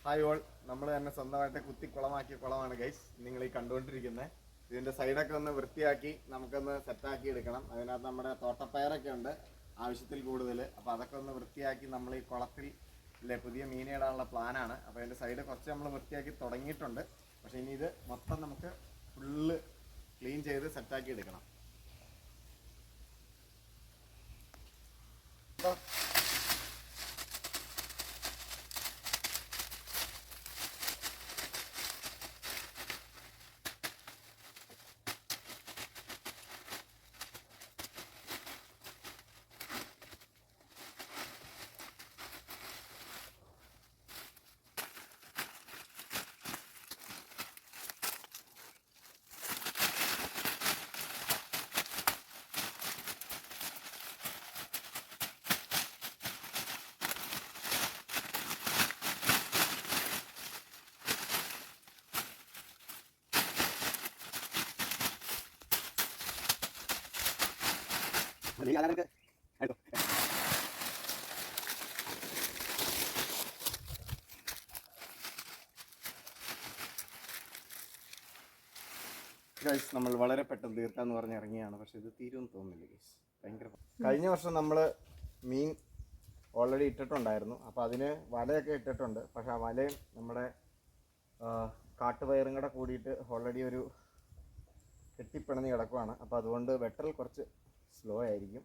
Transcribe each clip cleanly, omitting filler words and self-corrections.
Hi all, നമ്മൾ തന്നെ സ്വന്തമായിട്ട് കുളമാക്കിയ കുളമാണ് ഗൈസ് നിങ്ങൾ ഈ കണ്ടുകൊണ്ടിരിക്കുന്നത്. ഇതിൻ്റെ സൈഡൊക്കെ ഒന്ന് വൃത്തിയാക്കി നമുക്കൊന്ന് സെറ്റാക്കി എടുക്കണം. അതിനകത്ത് നമ്മുടെ തോട്ടപ്പയറൊക്കെ ഉണ്ട് ആവശ്യത്തിൽ കൂടുതൽ. അപ്പോൾ അതൊക്കെ ഒന്ന് വൃത്തിയാക്കി നമ്മൾ ഈ കുളത്തിൽ പുതിയ മീനെ ഇടാനുള്ള പ്ലാനാണ്. അപ്പോൾ അതിൻ്റെ സൈഡ് കുറച്ച് നമ്മൾ വൃത്തിയാക്കി തുടങ്ങിയിട്ടുണ്ട്. പക്ഷേ ഇനി ഇത് മൊത്തം നമുക്ക് ഫുള്ള് ക്ലീൻ ചെയ്ത് സെറ്റാക്കി എടുക്കണം. ഗൈസ്, നമ്മൾ വളരെ പെട്ടെന്ന് തീർക്കാന്ന് പറഞ്ഞ് ഇറങ്ങിയാണ്. പക്ഷെ ഇത് തീരുമെന്ന് തോന്നുന്നില്ല ഗൈസ്. ഭയങ്കര കഴിഞ്ഞ വർഷം നമ്മൾ മീൻ ഓൾറെഡി ഇട്ടിട്ടുണ്ടായിരുന്നു. അപ്പോൾ അതിന് വലയൊക്കെ ഇട്ടിട്ടുണ്ട്. പക്ഷെ ആ വലയും നമ്മുടെ കാട്ടുപയറും കൂടെ കൂടിയിട്ട് ഓൾറെഡി ഒരു കെട്ടിപ്പിണഞ്ഞ് കിടക്കുവാണ്. അപ്പോൾ അതുകൊണ്ട് വെട്ടൽ കുറച്ച് സ്ലോ ആയിരിക്കും.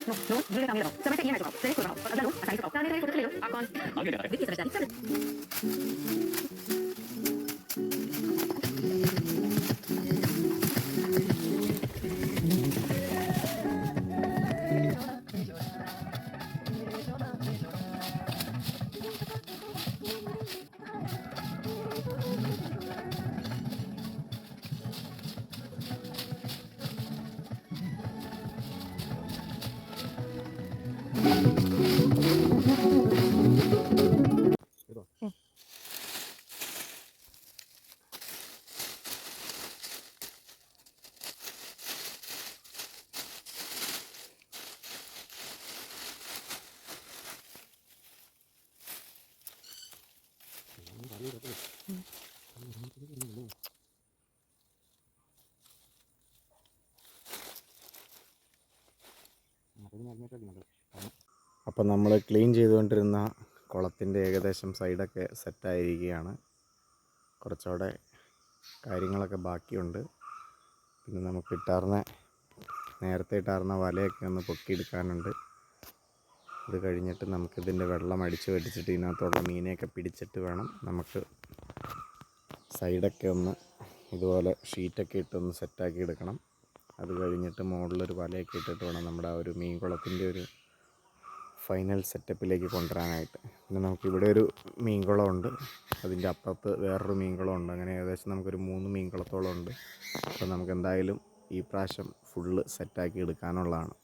No, no le cambiaron. Solamente tenía el se descolgó. La luz, hasta ahí tocó. Dale, dale, dale, acá. Vicky, se me അപ്പം നമ്മൾ ക്ലീൻ ചെയ്തുകൊണ്ടിരുന്ന കുളത്തിൻ്റെ ഏകദേശം സൈഡൊക്കെ സെറ്റായിരിക്കുകയാണ്. കുറച്ചുകൂടെ കാര്യങ്ങളൊക്കെ ബാക്കിയുണ്ട്. പിന്നെ നമുക്ക് നേരത്തെ ഇട്ടാർന്ന വലയൊക്കെ ഒന്ന് പൊക്കിയെടുക്കാനുണ്ട്. ഇത് കഴിഞ്ഞിട്ട് നമുക്കിതിൻ്റെ വെള്ളം അടിച്ച് വെട്ടിച്ചിട്ട് ഇതിനകത്തുള്ള മീനെയൊക്കെ പിടിച്ചിട്ട് വേണം നമുക്ക് സൈഡൊക്കെ ഒന്ന് ഇതുപോലെ ഷീറ്റൊക്കെ ഇട്ടൊന്ന് സെറ്റാക്കി എടുക്കണം. അത് കഴിഞ്ഞിട്ട് മുകളിലൊരു വലയൊക്കെ ഇട്ടിട്ട് വേണം നമ്മുടെ ആ ഒരു മീൻ കുളത്തിൻ്റെ ഒരു ഫൈനൽ സെറ്റപ്പിലേക്ക് കൊണ്ടുവരാനായിട്ട്. പിന്നെ നമുക്കിവിടെ ഒരു മീൻകുളമുണ്ട്, അതിൻ്റെ അപ്പുറത്ത് വേറൊരു മീൻകുളമുണ്ട്. അങ്ങനെ ഏകദേശം നമുക്കൊരു 3 മീൻകുളത്തോളം ഉണ്ട്. അപ്പോൾ നമുക്ക് എന്തായാലും ഈ പ്രാവശ്യം ഫുള്ള് സെറ്റാക്കി എടുക്കാനുള്ളതാണ്.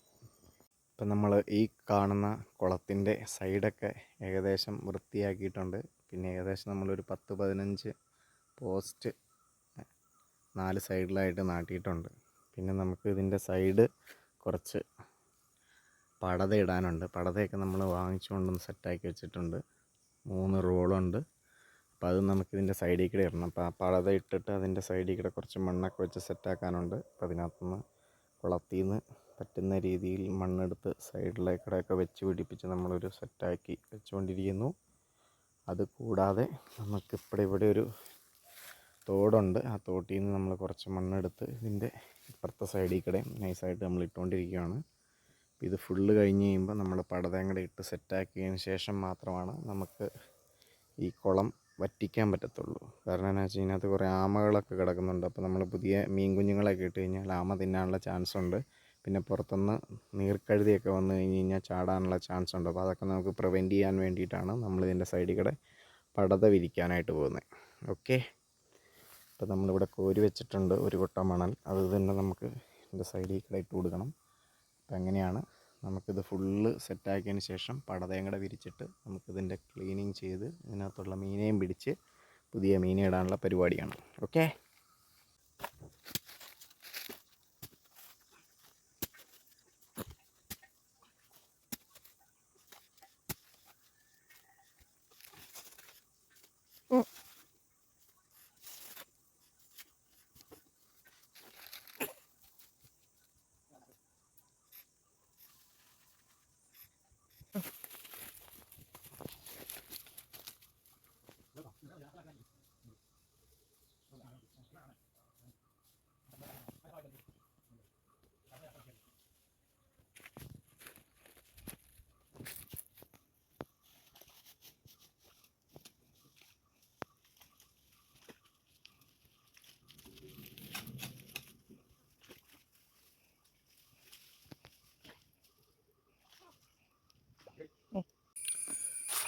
ഇപ്പം നമ്മൾ ഈ കാണുന്ന കുളത്തിൻ്റെ സൈഡൊക്കെ ഏകദേശം വൃത്തിയാക്കിയിട്ടുണ്ട്. പിന്നെ ഏകദേശം നമ്മളൊരു 10-15 പോസ്റ്റ് 4 സൈഡിലായിട്ട് നാട്ടിയിട്ടുണ്ട്. പിന്നെ നമുക്ക് ഇതിൻ്റെ സൈഡ് കുറച്ച് പടത ഇടാനുണ്ട്. പടതയൊക്കെ നമ്മൾ വാങ്ങിച്ചുകൊണ്ടൊന്ന് സെറ്റാക്കി വെച്ചിട്ടുണ്ട്. 3 റോളുണ്ട്. അപ്പോൾ അത് നമുക്കിതിൻ്റെ സൈഡിൽ കൂടെ ഇടണം. അപ്പോൾ ആ പടത ഇട്ടിട്ട് അതിൻ്റെ സൈഡിൽ കൂടെ കുറച്ച് മണ്ണൊക്കെ വെച്ച് സെറ്റാക്കാനുണ്ട്. അപ്പോൾ അതിനകത്തുനിന്ന് കുളത്തിൽ നിന്ന് പറ്റുന്ന രീതിയിൽ മണ്ണെടുത്ത് സൈഡിലേക്കൂടെയൊക്കെ വെച്ച് പിടിപ്പിച്ച് നമ്മളൊരു സെറ്റാക്കി വെച്ചുകൊണ്ടിരിക്കുന്നു. അതുകൂടാതെ ഇവിടെ ഒരു തോടുണ്ട്. ആ തോട്ടിൽ നിന്ന് നമ്മൾ കുറച്ച് മണ്ണെടുത്ത് ഇതിൻ്റെ ഇപ്പുറത്തെ സൈഡിൽ കൂടെ നൈസായിട്ട് നമ്മൾ ഇട്ടുകൊണ്ടിരിക്കുകയാണ്. ഇത് ഫുള്ള് കഴിഞ്ഞ് കഴിയുമ്പോൾ നമ്മൾ പടതയും കൂടെ ഇട്ട് സെറ്റാക്കിയതിന് ശേഷം മാത്രമാണ് നമുക്ക് ഈ കുളം വറ്റിക്കാൻ പറ്റത്തുള്ളൂ. കാരണം എന്നാ വെച്ച് ഇതിനകത്ത് കുറേ ആമകളൊക്കെ കിടക്കുന്നുണ്ട്. അപ്പോൾ നമ്മൾ പുതിയ മീൻ കുഞ്ഞുങ്ങളൊക്കെ ഇട്ട് കഴിഞ്ഞാൽ ആമ തിന്നാനുള്ള ചാൻസ് ഉണ്ട്. പിന്നെ പുറത്തുനിന്ന് നീർക്കഴുതിയൊക്കെ വന്നു കഴിഞ്ഞ് കഴിഞ്ഞാൽ ചാടാനുള്ള ചാൻസ് ഉണ്ട്. അപ്പോൾ അതൊക്കെ നമുക്ക് പ്രിവെൻറ്റ് ചെയ്യാൻ വേണ്ടിയിട്ടാണ് നമ്മളിതിൻ്റെ സൈഡിൽ കൂടെ പടത വിരിക്കാനായിട്ട് പോകുന്നത്. ഓക്കെ, അപ്പോൾ നമ്മളിവിടെ കോരി വെച്ചിട്ടുണ്ട് ഒരു കൊട്ട മണൽ. അത് തന്നെ നമുക്ക് ഇതിൻ്റെ സൈഡിൽ കൂടെ ഇട്ട് കൊടുക്കണം. അപ്പോൾ അങ്ങനെയാണ് നമുക്കിത് ഫുള്ള് സെറ്റാക്കിയതിന് ശേഷം പടതയും കൂടെ വിരിച്ചിട്ട് നമുക്കിതിൻ്റെ ക്ലീനിങ് ചെയ്ത് ഇതിനകത്തുള്ള മീനെയും പിടിച്ച് പുതിയ മീനെ ഇടാനുള്ള പരിപാടിയാണ്. Okay,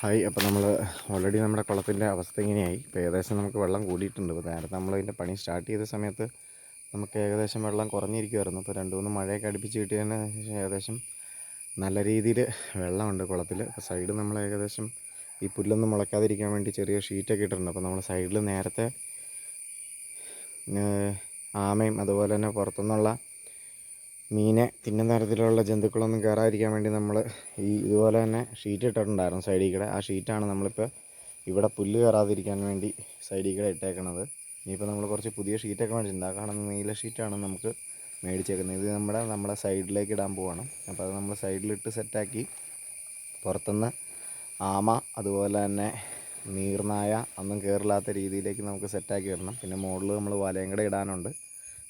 hi. അപ്പോൾ നമ്മൾ ഓൾറെഡി നമ്മുടെ കുളത്തിൻ്റെ അവസ്ഥ ഇങ്ങനെയായി. ഇപ്പോൾ ഏകദേശം നമുക്ക് വെള്ളം കൂടിയിട്ടുണ്ട്. ഇപ്പോൾ നേരത്തെ നമ്മളതിൻ്റെ പണി സ്റ്റാർട്ട് ചെയ്ത സമയത്ത് നമുക്ക് ഏകദേശം വെള്ളം കുറഞ്ഞിരിക്കുമായിരുന്നു. ഇപ്പോൾ 2-3 മഴയൊക്കെ അടുപ്പിച്ച് കിട്ടിയതിന് ഏകദേശം നല്ല രീതിയിൽ വെള്ളമുണ്ട് കുളത്തിൽ. അപ്പോൾ സൈഡ് നമ്മൾ ഏകദേശം ഈ പുല്ലൊന്നും മുളയ്ക്കാതിരിക്കാൻ വേണ്ടി ചെറിയ ഷീറ്റൊക്കെ ഇട്ടിട്ടുണ്ട്. അപ്പോൾ നമ്മൾ സൈഡിൽ നേരത്തെ ആമയും അതുപോലെ തന്നെ പുറത്തുനിന്നുള്ള മീനെ തിന്നുന്ന തരത്തിലുള്ള ജന്തുക്കളൊന്നും കയറാതിരിക്കാൻ വേണ്ടി നമ്മൾ ഇതുപോലെ തന്നെ ഷീറ്റ് ഇട്ടിട്ടുണ്ടായിരുന്നു സൈഡിൽ കൂടെ. ആ ഷീറ്റാണ് നമ്മളിപ്പോൾ ഇവിടെ പുല്ല് കയറാതിരിക്കാൻ വേണ്ടി സൈഡിൽ കൂടെ ഇട്ടേക്കണത്. ഇനിയിപ്പോൾ നമ്മൾ കുറച്ച് പുതിയ ഷീറ്റൊക്കെ മേടിച്ചിട്ടുണ്ട്. ആ കാണുന്ന നീല ഷീറ്റാണ് നമുക്ക് മേടിച്ചേക്കുന്നത്. ഇത് നമ്മുടെ സൈഡിലേക്ക് ഇടാൻ പോവാണ്. അപ്പോൾ അത് നമ്മൾ സൈഡിലിട്ട് സെറ്റാക്കി പുറത്തുനിന്ന് ആമ അതുപോലെ തന്നെ നീർനായ ഒന്നും കയറില്ലാത്ത രീതിയിലേക്ക് നമുക്ക് സെറ്റാക്കി ഇടണം. പിന്നെ മുകളിൽ നമ്മൾ വലയും കൂടെ ഇടാനുണ്ട്.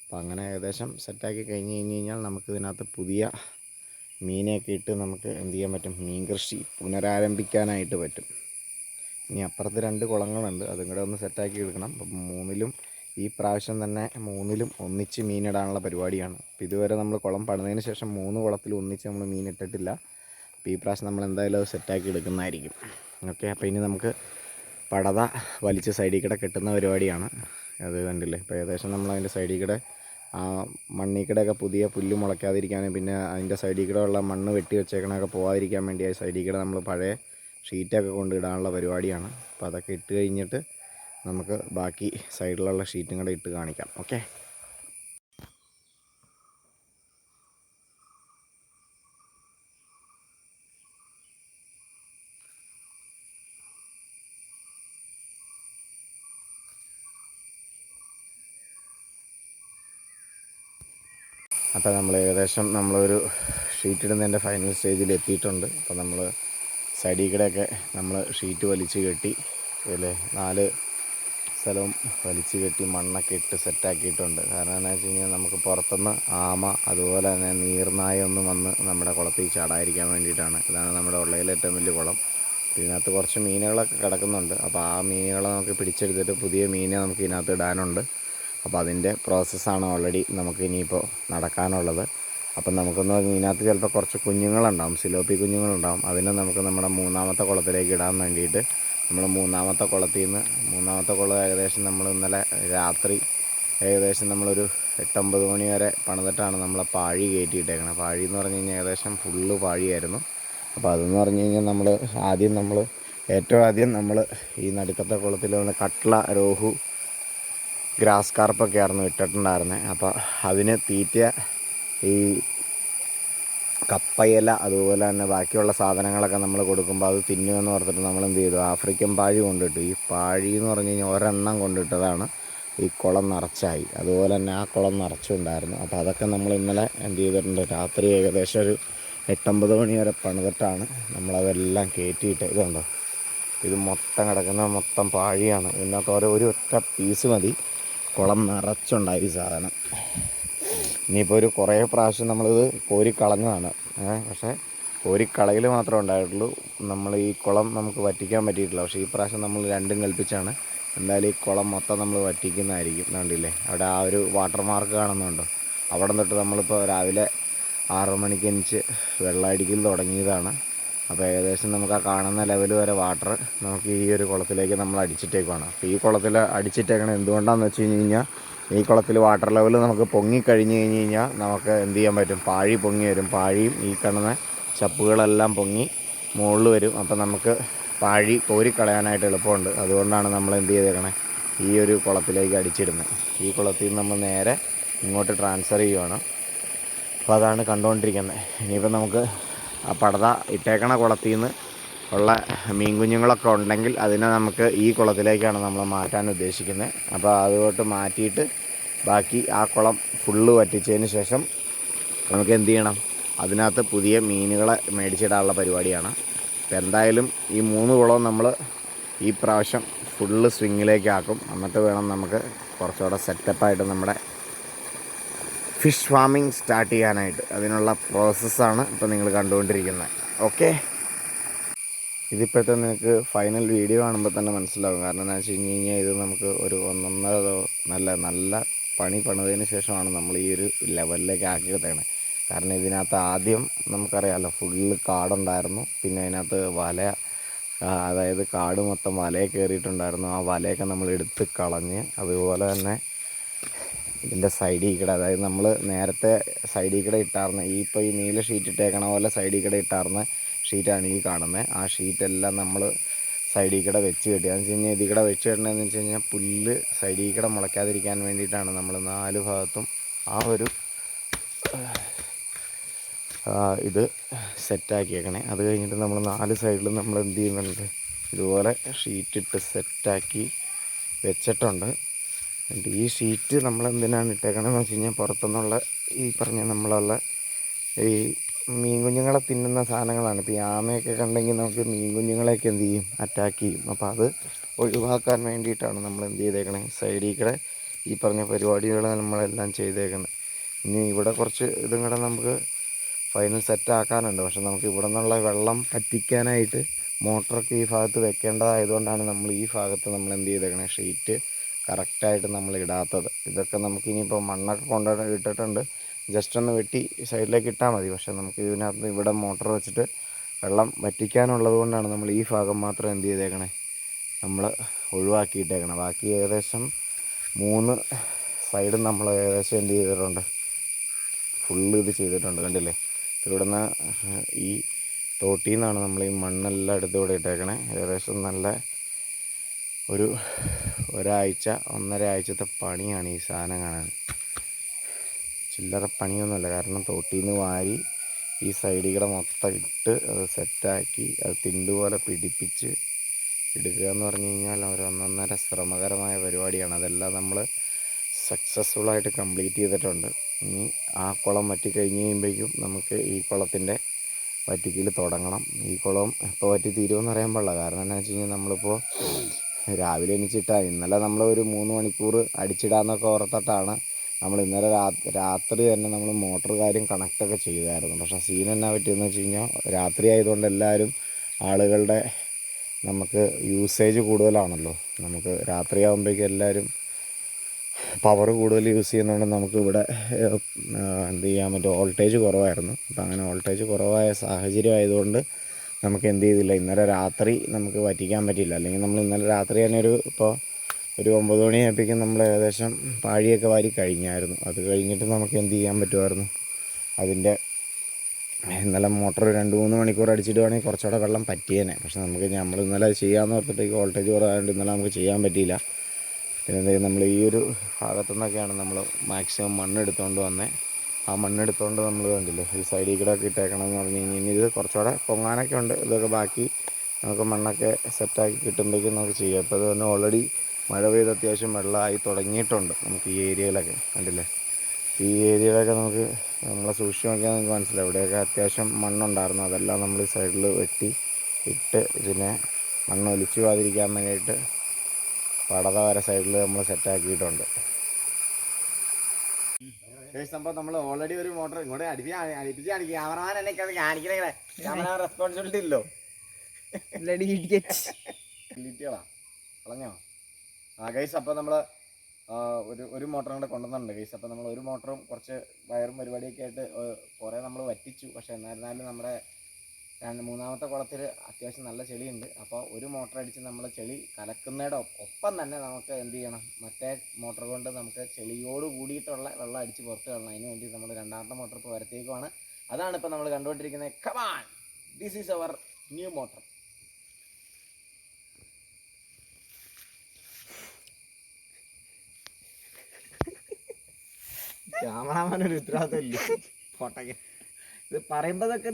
അപ്പോൾ അങ്ങനെ ഏകദേശം സെറ്റാക്കി കഴിഞ്ഞ് കഴിഞ്ഞാൽ നമുക്ക് ഇതിനകത്ത് പുതിയ മീനെയൊക്കെ ഇട്ട് നമുക്ക് എന്ത് ചെയ്യാൻ പറ്റും, മീൻ കൃഷി പുനരാരംഭിക്കാനായിട്ട് പറ്റും. ഇനി അപ്പുറത്ത് 2 കുളങ്ങളുണ്ട്, അതും കൂടെ ഒന്ന് സെറ്റാക്കി എടുക്കണം. അപ്പം 3ലും ഈ പ്രാവശ്യം തന്നെ 3ലും ഒന്നിച്ച് മീനിടാനുള്ള പരിപാടിയാണ്. അപ്പോൾ ഇതുവരെ നമ്മൾ കുളം പണിതതിന് ശേഷം 3 കുളത്തിൽ ഒന്നിച്ച് നമ്മൾ മീൻ ഇട്ടിട്ടില്ല. അപ്പോൾ ഈ പ്രാവശ്യം നമ്മൾ എന്തായാലും അത് സെറ്റാക്കി എടുക്കുന്നതായിരിക്കും. ഓക്കെ, അപ്പോൾ ഇനി നമുക്ക് പടത വലിച്ച് സൈഡിൽ കൂടെ കെട്ടുന്ന പരിപാടിയാണ്. അത് കണ്ടില്ലേ, ഇപ്പോൾ ഏകദേശം നമ്മൾ അതിൻ്റെ സൈഡിൽ കൂടെ മണ്ണിൽ കൂടെയൊക്കെ പുതിയ പുല്ല് മുളയ്ക്കാതിരിക്കാനും പിന്നെ അതിൻ്റെ സൈഡിൽ കൂടെ ഉള്ള മണ്ണ് വെട്ടി വെച്ചേക്കണൊക്കെ പോകാതിരിക്കാൻ വേണ്ടി ആ സൈഡിൽ കൂടെ നമ്മൾ പഴയ ഷീറ്റൊക്കെ കൊണ്ട് ഇടാനുള്ള പരിപാടിയാണ്. അപ്പോൾ അതൊക്കെ ഇട്ട് കഴിഞ്ഞിട്ട് നമുക്ക് ബാക്കി സൈഡിലുള്ള ഷീറ്റും കൂടെ ഇട്ട് കാണിക്കാം. ഓക്കെ, അപ്പോൾ നമ്മൾ ഏകദേശം നമ്മളൊരു ഷീറ്റ് ഇടുന്നതിൻ്റെ ഫൈനൽ സ്റ്റേജിൽ എത്തിയിട്ടുണ്ട്. അപ്പോൾ നമ്മൾ സൈഡിൽ കൂടെയൊക്കെ നമ്മൾ ഷീറ്റ് വലിച്ച് കെട്ടി ഇതിൽ 4 സ്ഥലവും വലിച്ച് കെട്ടി മണ്ണൊക്കെ ഇട്ട് സെറ്റാക്കിയിട്ടുണ്ട്. കാരണം എന്താണെന്ന് വെച്ച് കഴിഞ്ഞാൽ നമുക്ക് പുറത്തുനിന്ന് ആമ അതുപോലെ തന്നെ നീർനായ ഒന്നും വന്ന് നമ്മുടെ കുളത്തിൽ ചാടാതിരിക്കാൻ വേണ്ടിയിട്ടാണ്. ഇതാണ് നമ്മുടെ ഉള്ളതിലെ ഏറ്റവും വലിയ കുളം. ഇതിനകത്ത് കുറച്ച് മീനുകളൊക്കെ കിടക്കുന്നുണ്ട്. അപ്പോൾ ആ മീനുകളെ നമുക്ക് പിടിച്ചെടുത്തിട്ട് പുതിയ മീനെ നമുക്ക് ഇതിനകത്ത് ഇടാനുണ്ട്. അപ്പോൾ അതിൻ്റെ പ്രോസസ്സാണ് ഓൾറെഡി നമുക്ക് ഇനിയിപ്പോൾ നടക്കാനുള്ളത്. അപ്പം നമുക്കൊന്ന് ഇതിനകത്ത് ചിലപ്പോൾ കുറച്ച് കുഞ്ഞുങ്ങളുണ്ടാവും, സിലോപ്പി കുഞ്ഞുങ്ങളുണ്ടാവും. അതിനെ നമുക്ക് നമ്മുടെ 3ാമത്തെ കുളത്തിലേക്ക് ഇടാൻ വേണ്ടിയിട്ട് നമ്മൾ 3ാമത്തെ കുളത്തിൽ നിന്ന് 3ാമത്തെ കുളം ഏകദേശം നമ്മൾ ഇന്നലെ രാത്രി ഏകദേശം നമ്മളൊരു 8-9 മണി വരെ പണിതിട്ടാണ് നമ്മളെ പാഴി കയറ്റിയിട്ടേക്കണം. പാഴി എന്ന് പറഞ്ഞു കഴിഞ്ഞാൽ ഏകദേശം ഫുള്ള് പാഴിയായിരുന്നു. അപ്പോൾ അതെന്ന് പറഞ്ഞു കഴിഞ്ഞാൽ നമ്മൾ ഏറ്റവും ആദ്യം നമ്മൾ ഈ നടുക്കത്തെ കുളത്തിൽ കട്ട്ള, രോഹു, ഗ്രാസ് കാർപ്പൊക്കെ ആയിരുന്നു ഇട്ടിട്ടുണ്ടായിരുന്നത്. അപ്പോൾ അതിന് തീറ്റ ഈ കപ്പയില അതുപോലെ തന്നെ ബാക്കിയുള്ള സാധനങ്ങളൊക്കെ നമ്മൾ കൊടുക്കുമ്പോൾ അത് തിന്നുമെന്ന് ഓർത്തിട്ട് നമ്മൾ എന്ത് ചെയ്തു, ആഫ്രിക്കൻ പാഴി കൊണ്ടിട്ടു. ഈ പാഴി എന്ന് പറഞ്ഞു കഴിഞ്ഞാൽ ഒരെണ്ണം കൊണ്ടിട്ടതാണ് ഈ കുളം നിറച്ചായി. അതുപോലെ തന്നെ ആ കുളം നിറച്ചുണ്ടായിരുന്നു. അപ്പോൾ അതൊക്കെ നമ്മൾ ഇന്നലെ എന്ത് ചെയ്തിട്ടുണ്ട്, രാത്രി ഏകദേശം ഒരു 8-9 മണി വരെ പണിതിട്ടാണ് നമ്മളതെല്ലാം കയറ്റിയിട്ട്. ഇതുണ്ടോ, ഇത് മൊത്തം കിടക്കുന്ന മൊത്തം പാഴിയാണ്. ഇതിനകത്ത് ഒരു ഒറ്റ പീസ് മതി കുളം നിറച്ചുണ്ടായി ഈ സാധനം. ഇനിയിപ്പോൾ കുറേ പ്രാവശ്യം നമ്മളിത് കോരി കളഞ്ഞതാണ്. പക്ഷേ കോരിക്കളയിൽ മാത്രമേ ഉണ്ടായിട്ടുള്ളൂ. നമ്മൾ ഈ കുളം നമുക്ക് വറ്റിക്കാൻ പറ്റിയിട്ടില്ല. പക്ഷേ ഈ പ്രാവശ്യം നമ്മൾ രണ്ടും കൽപ്പിച്ചാണ്. എന്തായാലും ഈ കുളം മൊത്തം നമ്മൾ വറ്റിക്കുന്നതായിരിക്കും. കണ്ടില്ലേ അവിടെ ആ ഒരു വാട്ടർ മാർക്ക് കാണുന്നുണ്ടോ? അവിടെ തൊട്ട് നമ്മളിപ്പോൾ രാവിലെ 6 മണിക്ക് എണിച്ച് വെള്ളം അടിക്കൽ തുടങ്ങിയതാണ്. അപ്പോൾ ഏകദേശം നമുക്ക് ആ കാണുന്ന ലെവൽ വരെ വാട്ടർ നമുക്ക് ഈ ഒരു കുളത്തിലേക്ക് നമ്മൾ അടിച്ചിട്ടേക്കുവാണ്. അപ്പോൾ ഈ കുളത്തിൽ അടിച്ചിട്ടേക്കണം എന്തുകൊണ്ടാണെന്ന് വെച്ച് കഴിഞ്ഞാൽ ഈ കുളത്തിൽ വാട്ടർ ലെവൽ നമുക്ക് പൊങ്ങിക്കഴിഞ്ഞ് കഴിഞ്ഞാൽ നമുക്ക് എന്ത് ചെയ്യാൻ പറ്റും, പാഴി പൊങ്ങി വരും. പാഴിയും ഈ കാണുന്ന ചപ്പുകളെല്ലാം പൊങ്ങി മുകളിൽ വരും. അപ്പോൾ നമുക്ക് പാഴി കോരിക്കളയാനായിട്ട് എളുപ്പമുണ്ട്. അതുകൊണ്ടാണ് നമ്മൾ എന്ത് ചെയ്തേക്കണേ ഈ ഒരു കുളത്തിലേക്ക് അടിച്ചിടുന്നത്. ഈ കുളത്തിൽ നിന്ന് നമ്മൾ നേരെ ഇങ്ങോട്ട് ട്രാൻസ്ഫർ ചെയ്യുവാണ്. അപ്പോൾ അതാണ് കണ്ടുകൊണ്ടിരിക്കുന്നത്. ഇനിയിപ്പോൾ നമുക്ക് ആ പടത ഇട്ടേക്കണ കുളത്തിൽ നിന്ന് ഉള്ള മീൻ കുഞ്ഞുങ്ങളൊക്കെ ഉണ്ടെങ്കിൽ അതിനെ നമുക്ക് ഈ കുളത്തിലേക്കാണ് നമ്മൾ മാറ്റാൻ ഉദ്ദേശിക്കുന്നത്. അപ്പോൾ അതുകൊണ്ട് മാറ്റിയിട്ട് ബാക്കി ആ കുളം ഫുള്ള് വറ്റിച്ചതിന് ശേഷം നമുക്ക് എന്ത് ചെയ്യണം, അതിനകത്ത് പുതിയ മീനുകളെ മേടിച്ചിടാനുള്ള പരിപാടിയാണ്. അപ്പോൾ എന്തായാലും ഈ 3 കുളവും നമ്മൾ ഈ പ്രാവശ്യം ഫുള്ള് സ്വിങ്ങിലേക്കാക്കും. എന്നിട്ട് വേണം നമുക്ക് കുറച്ചുകൂടെ സെറ്റപ്പായിട്ട് നമ്മുടെ ഫിഷ് ഫാമിംഗ് സ്റ്റാർട്ട് ചെയ്യാനായിട്ട്. അതിനുള്ള പ്രോസസ്സാണ് ഇപ്പോൾ നിങ്ങൾ കണ്ടുകൊണ്ടിരിക്കുന്നത്. ഓക്കെ, ഇതിപ്പോഴത്തെ നിങ്ങൾക്ക് ഫൈനൽ വീഡിയോ കാണുമ്പോൾ തന്നെ മനസ്സിലാകും. കാരണം എന്താ വെച്ച് കഴിഞ്ഞാൽ ഇത് നമുക്ക് ഒരു 1.5 നല്ല പണി പണിതതിന് ശേഷമാണ് നമ്മൾ ഈ ഒരു ലെവലിലേക്ക് ആക്കി എടുത്തത്. കാരണം ഇതിനകത്ത് ആദ്യം നമുക്കറിയാമല്ലോ ഫുള്ള് കാടുണ്ടായിരുന്നു. പിന്നെ അതിനകത്ത് വല, അതായത് കാട് മൊത്തം വലയെ കയറിയിട്ടുണ്ടായിരുന്നു. ആ വലയൊക്കെ നമ്മൾ എടുത്ത് കളഞ്ഞ്, അതുപോലെ തന്നെ ഇതിൻ്റെ സൈഡിൽ കൂടെ, അതായത് നമ്മൾ നേരത്തെ സൈഡിൽ കൂടെ ഇട്ടാർന്ന് ഇപ്പോൾ ഈ നീല ഷീറ്റ് ഇട്ടേക്കണ പോലെ സൈഡിൽ കൂടെ ഇട്ടാർന്ന ഷീറ്റാണ് ഈ കാണുന്നത്. ആ ഷീറ്റെല്ലാം നമ്മൾ സൈഡിൽ കൂടെ വെച്ച് കെട്ടി. അതെന്ന് വെച്ച് കഴിഞ്ഞാൽ ഇതിൽ കൂടെ വെച്ച് കെട്ടണമെന്ന് വെച്ച് കഴിഞ്ഞാൽ പുല്ല് സൈഡിൽ കൂടെ മുളയ്ക്കാതിരിക്കാൻ വേണ്ടിയിട്ടാണ് നമ്മൾ 4 ഭാഗത്തും ആ ഒരു ഇത് സെറ്റാക്കിയേക്കണേ. അത് കഴിഞ്ഞിട്ട് നമ്മൾ 4 സൈഡിലും നമ്മൾ എന്ത് ചെയ്യുന്നുണ്ട്, ഇതുപോലെ ഷീറ്റിട്ട് സെറ്റാക്കി വെച്ചിട്ടുണ്ട്. എന്നിട്ട് ഈ ഷീറ്റ് നമ്മൾ എന്തിനാണ് ഇട്ടേക്കണമെന്ന് വെച്ച് കഴിഞ്ഞാൽ പുറത്തുനിന്നുള്ള ഈ പറഞ്ഞ നമ്മളുള്ള ഈ മീൻ കുഞ്ഞുങ്ങളെ തിന്നുന്ന സാധനങ്ങളാണ്. ഇപ്പോൾ ഈ ആമയൊക്കെ കണ്ടെങ്കിൽ നമുക്ക് മീൻ കുഞ്ഞുങ്ങളെയൊക്കെ എന്ത് ചെയ്യും, അറ്റാക്ക് ചെയ്യും. അപ്പോൾ അത് ഒഴിവാക്കാൻ വേണ്ടിയിട്ടാണ് നമ്മൾ എന്ത് ചെയ്തേക്കണേ, സൈഡിൽ കൂടെ ഈ പറഞ്ഞ പരിപാടികൾ നമ്മളെല്ലാം ചെയ്തേക്കുന്നത്. ഇനി ഇവിടെ കുറച്ച് ഇതും കൂടെ നമുക്ക് ഫൈനൽ സെറ്റ് ആക്കാനുണ്ട്. പക്ഷെ നമുക്ക് ഇവിടെ നിന്നുള്ള വെള്ളം പറ്റിക്കാനായിട്ട് മോട്ടറൊക്കെ ഈ ഭാഗത്ത് വെക്കേണ്ടതായതുകൊണ്ടാണ് നമ്മൾ ഈ ഭാഗത്ത് നമ്മൾ എന്ത് ചെയ്തേക്കണേ, ഷീറ്റ് കറക്റ്റായിട്ട് നമ്മൾ ഇടാത്തത്. ഇതൊക്കെ നമുക്ക് ഇനിയിപ്പോൾ മണ്ണൊക്കെ കൊണ്ടുപോയി ഇട്ടിട്ടുണ്ട്, ജസ്റ്റ് ഒന്ന് വെട്ടി സൈഡിലേക്ക് ഇട്ടാൽ മതി. പക്ഷേ നമുക്ക് ഇതിനകത്ത് ഇവിടെ മോട്ടർ വെച്ചിട്ട് വെള്ളം വറ്റിക്കാനുള്ളത് കൊണ്ടാണ് നമ്മൾ ഈ ഭാഗം മാത്രം എന്ത് ചെയ്തേക്കണേ, നമ്മൾ ഒഴിവാക്കിയിട്ടേക്കണം. ബാക്കി ഏകദേശം 3 സൈഡും നമ്മൾ ഏകദേശം എന്ത് ചെയ്തിട്ടുണ്ട്, ഫുള്ള് ഇത് ചെയ്തിട്ടുണ്ട്. കണ്ടില്ലേ, ഇവിടുന്ന് ഈ തോട്ടിൽ നിന്നാണ് നമ്മൾ ഈ മണ്ണെല്ലാം എടുത്തുകൂടെ ഇട്ടേക്കണേ. ഏകദേശം നല്ല ഒരു 1.5 ആഴ്ചത്തെ പണിയാണ് ഈ സാധനം കാണാൻ. ചില്ലറ പണിയൊന്നുമല്ല. കാരണം തോട്ടിൽ നിന്ന് വാരി ഈ സൈഡിൽ കൂടെ മൊത്തം ഇട്ട് അത് സെറ്റാക്കി അത് തിണ്ടുപോലെ പിടിപ്പിച്ച് എടുക്കുക എന്ന് പറഞ്ഞു കഴിഞ്ഞാൽ ഒരു 1.5 ശ്രമകരമായ പരിപാടിയാണ്. അതെല്ലാം നമ്മൾ സക്സസ്ഫുള്ളായിട്ട് കംപ്ലീറ്റ് ചെയ്തിട്ടുണ്ട്. ഇനി ആ കുളം വറ്റി കഴിഞ്ഞ് കഴിയുമ്പോഴേക്കും നമുക്ക് ഈ കുളത്തിൻ്റെ വറ്റിക്കൽ തുടങ്ങണം. ഈ കുളം ഇപ്പോൾ വറ്റി തീരുമെന്ന് അറിയാൻ പാടില്ല. കാരണം എന്താണെന്ന് വെച്ച് കഴിഞ്ഞാൽ നമ്മളിപ്പോൾ രാവിലെ എണീച്ചിട്ടാണ്, ഇന്നലെ നമ്മൾ ഒരു 3 മണിക്കൂർ അടിച്ചിടാമെന്നൊക്കെ ഓർത്തിട്ടാണ് നമ്മൾ ഇന്നലെ രാത്രി തന്നെ നമ്മൾ മോട്ടർ കാര്യം കണക്റ്റൊക്കെ ചെയ്തായിരുന്നു. പക്ഷേ സീൻ എന്നാ പറ്റിയെന്ന് വെച്ച് കഴിഞ്ഞാൽ രാത്രി ആയതുകൊണ്ട് എല്ലാവരും ആളുകളുടെ നമുക്ക് യൂസേജ് കൂടുതലാണല്ലോ. നമുക്ക് രാത്രിയാകുമ്പോഴേക്കും എല്ലാവരും പവർ കൂടുതൽ യൂസ് ചെയ്യുന്നതുകൊണ്ട് നമുക്ക് ഇവിടെ എന്ത് ചെയ്യാൻ പറ്റും, വോൾട്ടേജ് കുറവായിരുന്നു. അപ്പോൾ അങ്ങനെ വോൾട്ടേജ് കുറവായ സാഹചര്യം ആയതുകൊണ്ട് നമുക്ക് എന്ത് ചെയ്തില്ല, ഇന്നലെ രാത്രി നമുക്ക് വറ്റിക്കാൻ പറ്റിയില്ല. അല്ലെങ്കിൽ നമ്മൾ ഇന്നലെ രാത്രി തന്നെ ഇപ്പോൾ ഒരു 9 മണിയായപ്പോഴേക്കും നമ്മൾ ഏകദേശം പാഴിയൊക്കെ വാരി കഴിഞ്ഞായിരുന്നു. അത് കഴിഞ്ഞിട്ട് നമുക്ക് എന്ത് ചെയ്യാൻ പറ്റുമായിരുന്നു, അതിൻ്റെ ഇന്നലെ മോട്ടർ 2-3 മണിക്കൂർ അടിച്ചിടുവാണെങ്കിൽ കുറച്ചുകൂടെ വെള്ളം പറ്റിയേനെ. പക്ഷെ നമ്മൾ ഇന്നലെ ചെയ്യാമെന്ന് ഓർത്തിട്ടേക്ക് വോൾട്ടേജ് കുറവായതുകൊണ്ട് ഇന്നലെ നമുക്ക് ചെയ്യാൻ പറ്റിയില്ല. പിന്നെ എന്തായാലും നമ്മൾ ഈ ഒരു ഭാഗത്തു നിന്നൊക്കെയാണ് നമ്മൾ മാക്സിമം മണ്ണെടുത്തുകൊണ്ട് വന്നത്. ആ മണ്ണെടുത്തുകൊണ്ട് നമ്മൾ കണ്ടില്ലേ ഈ സൈഡിൽ കൂടെ ഒക്കെ ഇട്ടേക്കണം എന്ന് പറഞ്ഞു കഴിഞ്ഞാൽ ഇനി ഇത് കുറച്ചുകൂടെ പൊങ്ങാനൊക്കെ ഉണ്ട്. ഇതൊക്കെ ബാക്കി നമുക്ക് മണ്ണൊക്കെ സെറ്റാക്കി കിട്ടുമ്പോഴേക്കും നമുക്ക് ചെയ്യാം. അപ്പോൾ അത് തന്നെ ഓൾറെഡി മഴ പെയ്ത് അത്യാവശ്യം വെള്ളമായി തുടങ്ങിയിട്ടുണ്ട് നമുക്ക് ഈ ഏരിയയിലൊക്കെ. കണ്ടില്ലേ, ഈ ഏരിയയിലൊക്കെ നമുക്ക് നമ്മളെ സൂക്ഷിച്ച് നോക്കിയാൽ നമുക്ക് മനസ്സിലാവും. ഇവിടെയൊക്കെ അത്യാവശ്യം മണ്ണുണ്ടായിരുന്നു. അതെല്ലാം നമ്മൾ ഈ സൈഡിൽ വെട്ടി ഇട്ട് ഇതിനെ മണ്ണ് ഒലിച്ചു പോകാതിരിക്കാൻ വേണ്ടിയിട്ട് പടത വരെ സൈഡിൽ നമ്മൾ സെറ്റാക്കിയിട്ടുണ്ട്. സംഭവം നമ്മൾ ഓൾറെഡി ഒരു മോട്ടർ ഇങ്ങോട്ട് അടുപ്പിച്ച് കാണിക്കും. ക്യാമറമാൻ എന്നെ കാണിക്കണേ, ക്യാമറ റെസ്പോൺസിബിലിറ്റി ഇല്ലോ. കളഞ്ഞോ ഗൈസ്. അപ്പോൾ നമ്മൾ ഒരു മോട്ടറും കൂടെ കൊണ്ടുവന്നിട്ടുണ്ട് ഗൈസ്. അപ്പോൾ നമ്മൾ ഒരു മോട്ടറും കുറച്ച് വയറും പരിപാടിയൊക്കെ ആയിട്ട് കുറേ നമ്മൾ വറ്റിച്ചു. പക്ഷേ എന്നായിരുന്നാലും നമ്മുടെ മൂന്നാമത്തെ കുളത്തിൽ അത്യാവശ്യം നല്ല ചെളിയുണ്ട്. അപ്പോൾ ഒരു മോട്ടർ അടിച്ച് നമ്മൾ ചെളി കലക്കുന്നതിൻ്റെ ഒപ്പം തന്നെ നമുക്ക് എന്ത് ചെയ്യണം, മറ്റേ മോട്ടർ കൊണ്ട് നമുക്ക് ചെളിയോട് കൂടിയിട്ടുള്ള വെള്ളം അടിച്ച് പുറത്ത് കളയണം. അതിന് വേണ്ടി നമ്മൾ രണ്ടാമത്തെ മോട്ടർ ഇപ്പോൾ വരത്തേക്കുമാണ്. അതാണ് ഇപ്പോൾ നമ്മൾ കണ്ടുകൊണ്ടിരിക്കുന്നത്. Come on, this is our new motor. ക്യാമറാമാനൊരു ഉത്തരവാദിത്തം ഇല്ല ഫോട്ടോയ്ക്ക്. ഇത് പറയുമ്പോഴൊക്കെ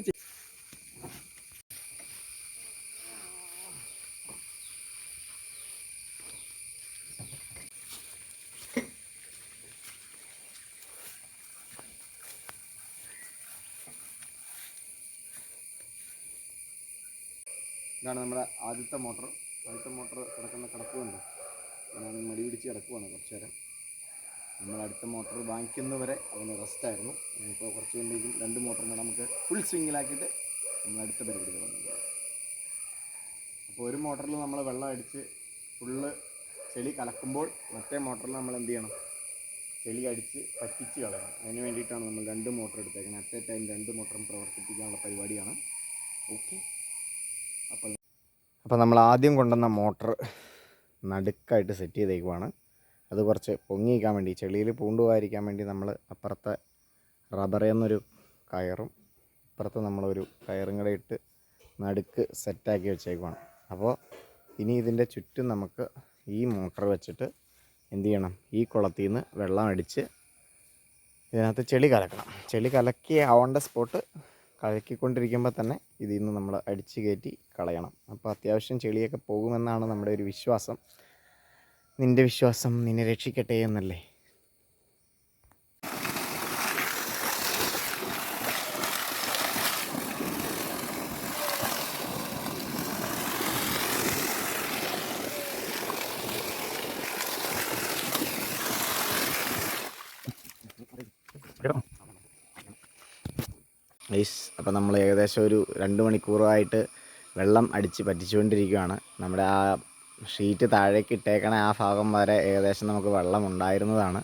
ഇതാണ് നമ്മുടെ ആദ്യത്തെ മോട്ടർ. കിടക്കുന്ന കിടക്കുന്നുണ്ട്. ഞാൻ മടി പിടിച്ച് കിടക്കുവാണ് കുറച്ച് നേരം. നമ്മൾ അടുത്ത മോട്ടർ വാങ്ങിക്കുന്നവരെ അതിന് റെസ്റ്റായിരുന്നു. ഇപ്പോൾ കുറച്ച് കഴിയുമ്പോഴേക്കും 2 മോട്ടറിനെ നമുക്ക് ഫുൾ സ്വിങ്ങിലാക്കിയിട്ട് നമ്മൾ അടുത്ത പരിപാടി തുടങ്ങുന്നത്. അപ്പോൾ ഒരു മോട്ടറിൽ നമ്മൾ വെള്ളം അടിച്ച് ഫുള്ള് ചെളി കലക്കുമ്പോൾ മറ്റേ മോട്ടറിൽ നമ്മൾ എന്ത് ചെയ്യണം, ചെളി അടിച്ച് പറ്റിച്ച് കളയണം. അതിന് വേണ്ടിയിട്ടാണ് നമ്മൾ 2 മോട്ടർ എടുത്തേക്കുന്നത്. അറ്റ് എ ടൈം 2 മോട്ടറും പ്രവർത്തിപ്പിക്കാനുള്ള പരിപാടിയാണ്. ഓക്കെ. അപ്പോൾ നമ്മൾ ആദ്യം കൊണ്ടുവന്ന മോട്ടർ നടുക്കായിട്ട് സെറ്റ് ചെയ്തേക്കുവാണ്. അത് കുറച്ച് പൊങ്ങിക്കാൻ വേണ്ടി, ചെളിയിൽ പൂണ്ടുപോകാതിരിക്കാൻ വേണ്ടി നമ്മൾ അപ്പുറത്തെ റബ്ബറേന്നൊരു കയറും അപ്പുറത്ത് നമ്മളൊരു കയറും കൂടെ ഇട്ട് നടുക്ക് സെറ്റാക്കി വെച്ചേക്കുവാണ്. അപ്പോൾ ഇനി ഇതിൻ്റെ ചുറ്റും നമുക്ക് ഈ മോട്ടർ വെച്ചിട്ട് എന്ത് ചെയ്യണം, ഈ കുളത്തിൽ നിന്ന് വെള്ളം അടിച്ച് ഇതിനകത്ത് ചെളി കലക്കണം. ചെളി കലക്കി ആവേണ്ട സ്പോട്ട് കലക്കിക്കൊണ്ടിരിക്കുമ്പോൾ തന്നെ ഇതിൽ നിന്ന് നമ്മൾ അടിച്ച് കയറ്റി കളയണം. അപ്പോൾ അത്യാവശ്യം ചെളിയൊക്കെ പോകുമെന്നാണ് നമ്മുടെ ഒരു വിശ്വാസം. നിൻ്റെ വിശ്വാസം നിന്നെ രക്ഷിക്കട്ടെ എന്നല്ലേ. അപ്പോൾ നമ്മൾ ഏകദേശം ഒരു 2 മണിക്കൂറായിട്ട് വെള്ളം അടിച്ച് പറ്റിച്ചുകൊണ്ടിരിക്കുകയാണ്. നമ്മുടെ ആ ഷീറ്റ് താഴേക്ക് ഇട്ടേക്കണ ആ ഭാഗം വരെ ഏകദേശം നമുക്ക് വെള്ളം ഉണ്ടായിരുന്നതാണ്.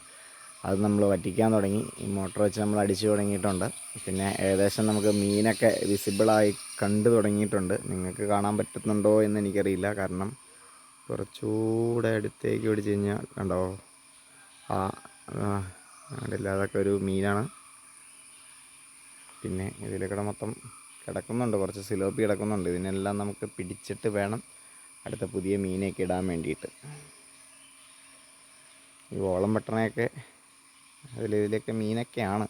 അത് നമ്മൾ വറ്റിക്കാൻ തുടങ്ങി. ഈ മോട്ടർ വെച്ച് നമ്മൾ അടിച്ചു തുടങ്ങിയിട്ടുണ്ട്. പിന്നെ ഏകദേശം നമുക്ക് മീനൊക്കെ വിസിബിളായി കണ്ടു തുടങ്ങിയിട്ടുണ്ട്. നിങ്ങൾക്ക് കാണാൻ പറ്റുന്നുണ്ടോ എന്ന് എനിക്കറിയില്ല. കാരണം കുറച്ചുകൂടെ അടുത്തേക്ക് പിടിച്ച് കഴിഞ്ഞാൽ കണ്ടോ, അതില്ല, അതൊക്കെ ഒരു മീനാണ്. പിന്നെ ഇതിലേക്കൂടെ മൊത്തം കിടക്കുന്നുണ്ട്, കുറച്ച് സിലോപ്പി കിടക്കുന്നുണ്ട്. ഇതിനെല്ലാം നമുക്ക് പിടിച്ചിട്ട് വേണം അടുത്ത പുതിയ മീനെയൊക്കെ ഇടാൻ വേണ്ടിയിട്ട്. ഈ ഓളം വെട്ടണയൊക്കെ ഇതിലൊക്കെ മീനൊക്കെയാണ്.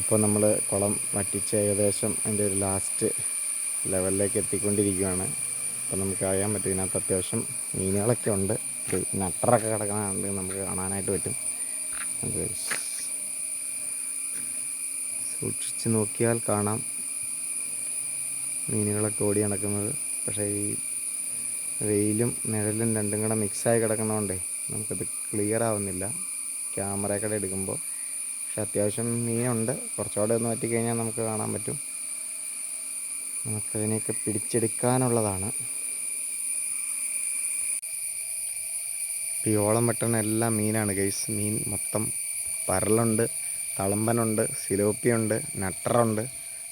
അപ്പോൾ നമ്മൾ കുളം വറ്റിച്ച് ഏകദേശം അതിൻ്റെ ഒരു ലാസ്റ്റ് ലെവലിലേക്ക് എത്തിക്കൊണ്ടിരിക്കുകയാണ്. അപ്പോൾ നമുക്ക് അറിയാൻ പറ്റും ഇതിനകത്ത് അത്യാവശ്യം മീനുകളൊക്കെ ഉണ്ട്. ഒരു നട്ടറൊക്കെ കിടക്കണുണ്ട്, നമുക്ക് കാണാനായിട്ട് പറ്റും. അത് സൂക്ഷിച്ച് നോക്കിയാൽ കാണാം മീനുകളൊക്കെ ഓടി നടക്കുന്നത്. പക്ഷേ ഈ വെയിലും നിഴലും രണ്ടും കൂടെ മിക്സായി കിടക്കുന്നതുകൊണ്ടേ നമുക്കത് ക്ലിയർ ആവുന്നില്ല ക്യാമറയൊക്കെ എടുക്കുമ്പോൾ. പക്ഷെ അത്യാവശ്യം മീനുണ്ട്. കുറച്ചുകൂടെ ഒന്ന് പറ്റിക്കഴിഞ്ഞാൽ നമുക്ക് കാണാൻ പറ്റും. നമുക്കതിനെയൊക്കെ പിടിച്ചെടുക്കാനുള്ളതാണ്. ഈ ഓളം വെട്ടണ എല്ലാം മീനാണ് ഗൈസ്. മീൻ മൊത്തം പരലുണ്ട്, തളമ്പനുണ്ട്, സിലോപ്പിയുണ്ട്, നട്ടറുണ്ട്,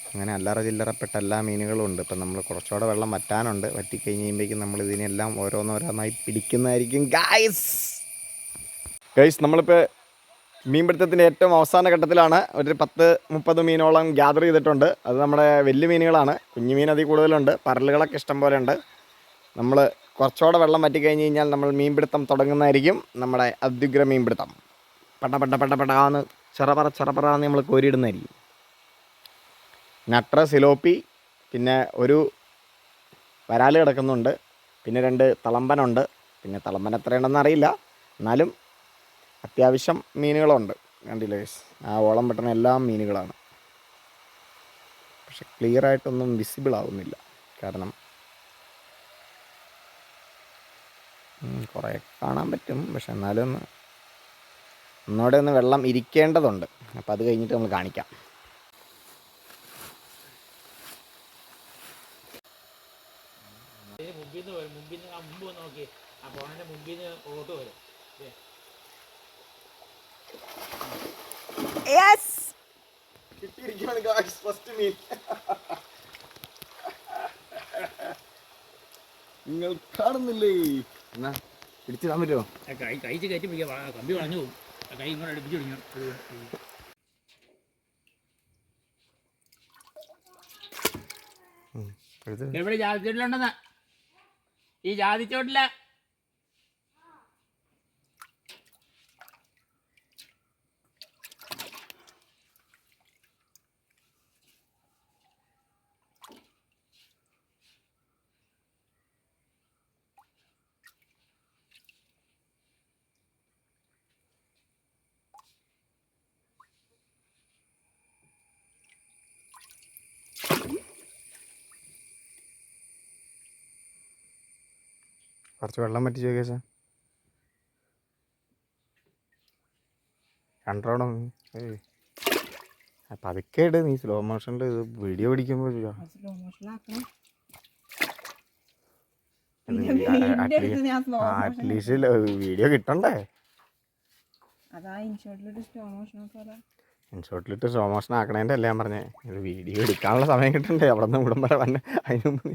അങ്ങനെ അല്ലറ ചില്ലറപ്പെട്ട എല്ലാ മീനുകളും ഉണ്ട്. ഇപ്പം നമ്മൾ കുറച്ചുകൂടെ വെള്ളം വറ്റാനുണ്ട്. വറ്റിക്കഴിഞ്ഞ് കഴിയുമ്പോഴേക്കും നമ്മൾ ഇതിനെല്ലാം ഓരോന്നോരോന്നായി പിടിക്കുന്നതായിരിക്കും ഗൈസ്. നമ്മളിപ്പോൾ മീൻപിടുത്തത്തിൻ്റെ ഏറ്റവും അവസാന ഘട്ടത്തിലാണ്. ഒരു 10-30 മീനോളം ഗ്യാദർ ചെയ്തിട്ടുണ്ട്. അത് നമ്മുടെ വലിയ മീനുകളാണ്. കുഞ്ഞു മീൻ അതിൽ കൂടുതലുണ്ട്. പരലുകളൊക്കെ ഇഷ്ടം പോലെ ഉണ്ട്. നമ്മൾ കുറച്ചുകൂടെ വെള്ളം വറ്റിക്കഴിഞ്ഞ് കഴിഞ്ഞാൽ നമ്മൾ മീൻപിടുത്തം തുടങ്ങുന്നതായിരിക്കും. നമ്മുടെ അത്യുഗ്ര മീൻപിടുത്തം പെട്ടാന്ന് ചെറപറാന്ന് നമ്മൾ കോരിയിടുന്നതായിരിക്കും. നട്ടർ, സിലോപ്പി, പിന്നെ ഒരു വരാൽ കിടക്കുന്നുണ്ട്, പിന്നെ 2 തളമ്പനുണ്ട്. പിന്നെ തളമ്പൻ എത്രയുണ്ടെന്ന് അറിയില്ല, എന്നാലും അത്യാവശ്യം മീനുകളുണ്ട്. കണ്ടില്ലേ, ആ ഓളം പെട്ടണ എല്ലാം മീനുകളാണ്. പക്ഷെ ക്ലിയർ ആയിട്ടൊന്നും വിസിബിൾ ആവുന്നില്ല. കാരണം കുറേ കാണാൻ പറ്റും, പക്ഷെ എന്നാലും ഒന്നുകൂടെ ഒന്ന് വെള്ളം ഇരിക്കേണ്ടതുണ്ട്. അപ്പോൾ അത് കഴിഞ്ഞിട്ട് നമ്മൾ കാണിക്കാം. മുമ്പ് നോക്കി ആ പോണന്റെ മുമ്പിൽ നിന്ന് ഓട്ട് വരും. കിട്ടിയിരിക്കുകയാണ് ഗായ്സ് ഫസ്റ്റ് മീൻ. നിങ്ങൾ കാണുന്നില്ലേ? എന്നാ പിടിച്ചിടാൻ പറ്റുമോ? കഴിച്ച് കയറ്റി പിടിക്കുക, കമ്പി വളഞ്ഞു പോകും. കൈ ഇങ്ങോട്ട് അടുപ്പിച്ച് പിടിക്കണം. എവിടെ ജാതിച്ചോട്ടിലുണ്ടെന്ന്? ഈ ജാതിച്ചോട്ടില കുറച്ച് വെള്ളം പറ്റിച്ച് വെക്കാ. കണ്ടോണം. പതുക്കെ ഇട്, നീ സ്ലോ മോഷനിൽ ഇത് വീഡിയോ പിടിക്കുമ്പോൾ അറ്റ്ലീസ്റ്റ് വീഡിയോ കിട്ടണ്ടേ? ഇൻഷോട്ടിലിട്ട് സ്ലോ മോഷൻ ആക്കണേൻ്റെ അല്ലേ ഞാൻ പറഞ്ഞേ. ഇത് വീഡിയോ എടുക്കാനുള്ള സമയം കിട്ടണ്ടേ? അവിടെ നിന്ന് ഇവിടം വരെ വന്നെ. അതിന് മുമ്പ്